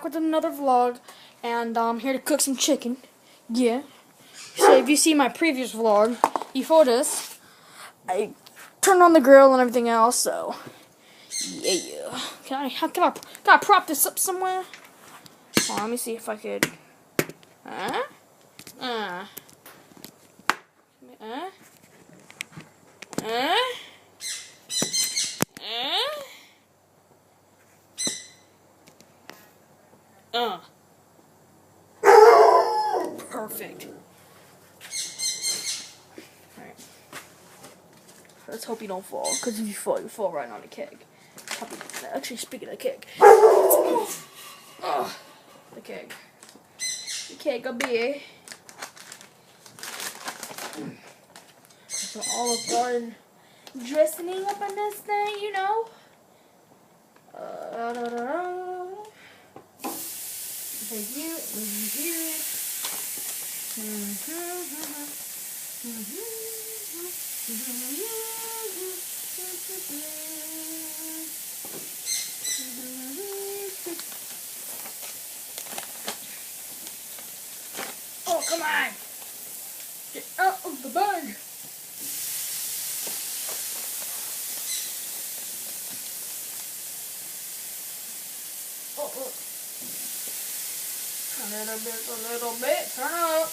with another vlog, and I'm here to cook some chicken. Yeah. So if you see my previous vlog before this, I turned on the grill and everything else. So yeah. Can I prop this up somewhere? Oh, let me see if I could. Perfect. Alright. Let's hope you don't fall, because if you fall right on the keg. Actually, speaking of the keg. The keg. The keg will be some Olive Garden dressing up on this thing, you know. Take you here. Oh, come on! Get out of the bag! Oh. A little bit, turn up.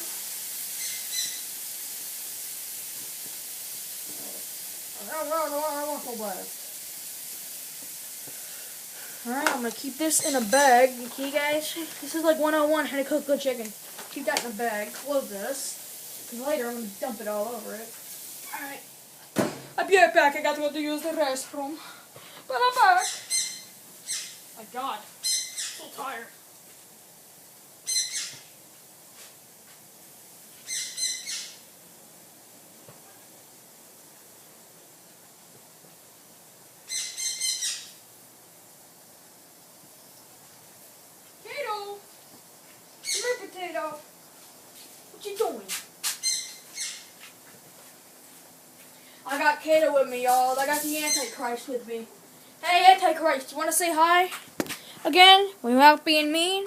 Alright, I'm gonna keep this in a bag, okay guys? This is like 101 how to cook good chicken. Keep that in a bag, close this, because later I'm gonna dump it all over it. Alright. I'll be right back, I got to go to use the restroom. But I'm back. My god, I'm so tired. Potato, what you doing? I got Kato with me, y'all. I got the Antichrist with me. Hey, Antichrist, you want to say hi? Again, without being mean?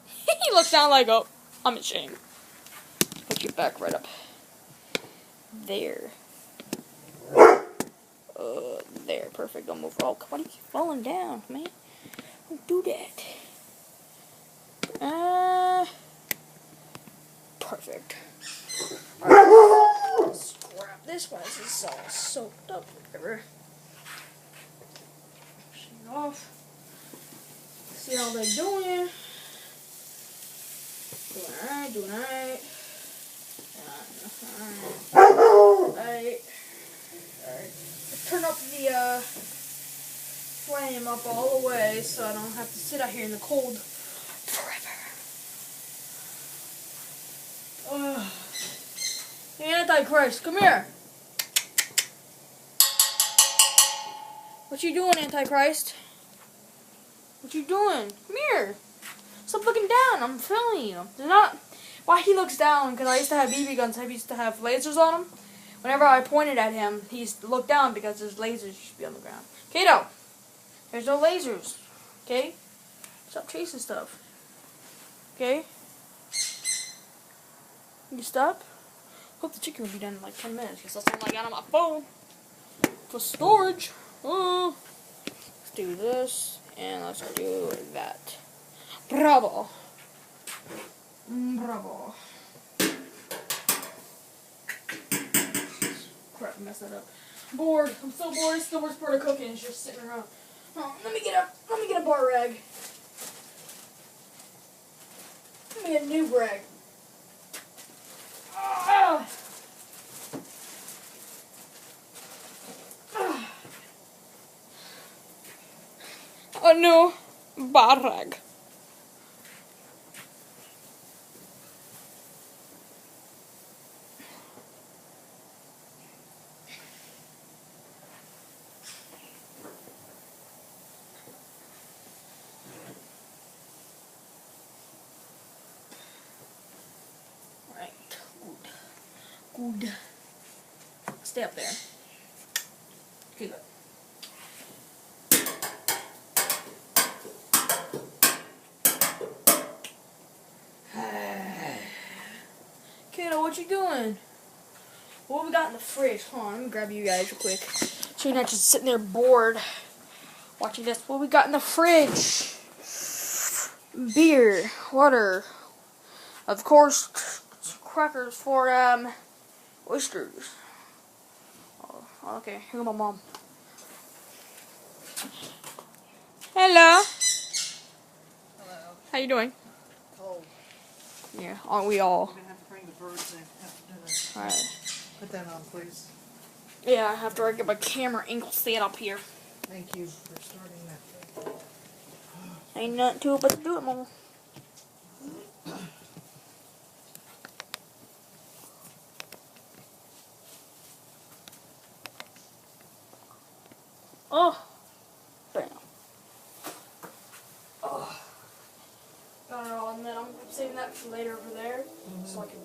He looks down like, oh, I'm ashamed. Put your back right up. There. There, perfect. Don't move. Oh, why do you keep falling down, man? Don't do that. Perfect. Let's grab this one. This is all soaked up. Whatever. Shake it off. See how they're doing. Doing alright. Alright. Turn up the flame up all the way so I don't have to sit out here in the cold forever. The Antichrist, come here. What you doing, Antichrist? What you doing? Come here. Stop looking down. I'm filming you. They're not. Why he looks down? Because I used to have BB guns. I used to have lasers on them. Whenever I pointed at him, he used to look down because his lasers used to be on the ground. Kato, there's no lasers. Okay? Stop chasing stuff. Okay? You stop? Hope the chicken will be done in like 10 minutes because that's all I got on my phone for storage. Oh. Let's do this and let's do that. Bravo. Bravo. Crap, I messed that up. Bored. I'm so bored. It's the worst part of cooking is just sitting around. Oh, let me get a bar rag. Let me get a new rag. A new bar rag. Alright, good. Stay up there. Okay, good. what you doing? What we got in the fridge? Hold on, let me grab you guys real quick. So you're not just sitting there bored watching this. What we got in the fridge? Beer, water, of course, crackers for oysters. Oh, okay, here my mom. Hello. Hello. How you doing? Cold. Yeah, aren't we all? We're gonna have to bring the birds in after dinner. All right. Put that on, please. Yeah, I have to get my camera angle set up here. Thank you for starting that. Ain't nothing to it but to do it, mama. Oh, bam. Oh, got it all, and then I'm saving that for later over there, so I can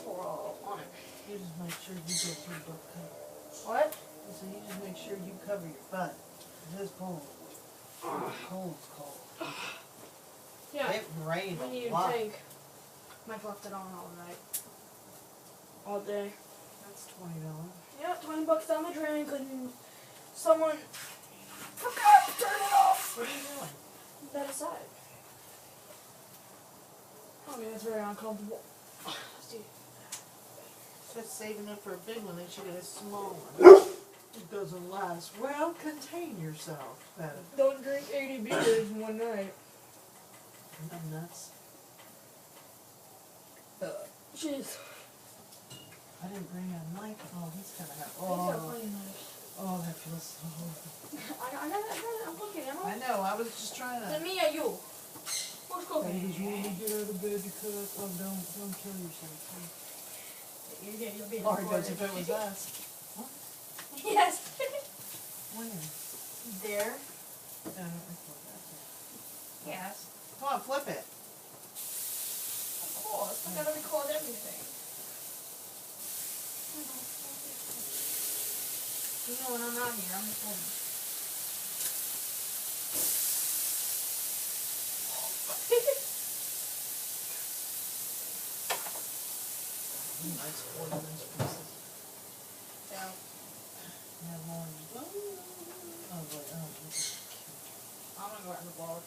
pour all on it. You just make sure you get your butt covered. What? So you just make sure you cover your butt. It is cold. Cold's cold. Yeah. It rained We need a a lot. tank. Mike left it on all night, all day. That's $20. Yeah, $20 down the drain because someone forgot to turn it off. What are you doing? That aside. I mean, it's very uncomfortable. Let's see. Just saving up for a big one. They should get a small one. It doesn't last. Well, contain yourself. Better. Don't drink 80 beers in one night. I'm nuts. Jeez. I didn't bring a knife. Oh, he's gonna have. He's got Oh, plenty of knives. oh, that feels so horrible. I'm cooking, Emma. I know. I was just trying Is to. it me or you? Who's cooking? Ladies, you want to get out of bed to cook? Oh, don't kill yourself. You're being Laura goes, recorded. if it was us. Yes. When? There. I don't record that. Yes. Come on, flip it. Of course. I gotta record everything. You know when I'm not here, I'm recording. Nice ordinance pieces. Yeah. Yeah, Lauren. Oh, wait, oh, I'm gonna go out in the vlog.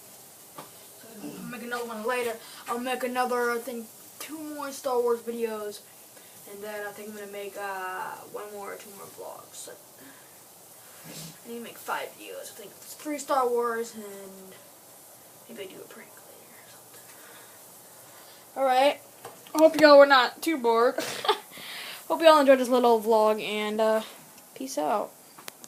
So I'll make another one later. I'll make another, I think, 2 more Star Wars videos. And then I think I'm gonna make 1 more or 2 more vlogs. So I need to make 5 videos. I think it's 3 Star Wars and maybe I do a prank later or something. Alright. I hope y'all were not too bored. Hope y'all enjoyed this little vlog and peace out.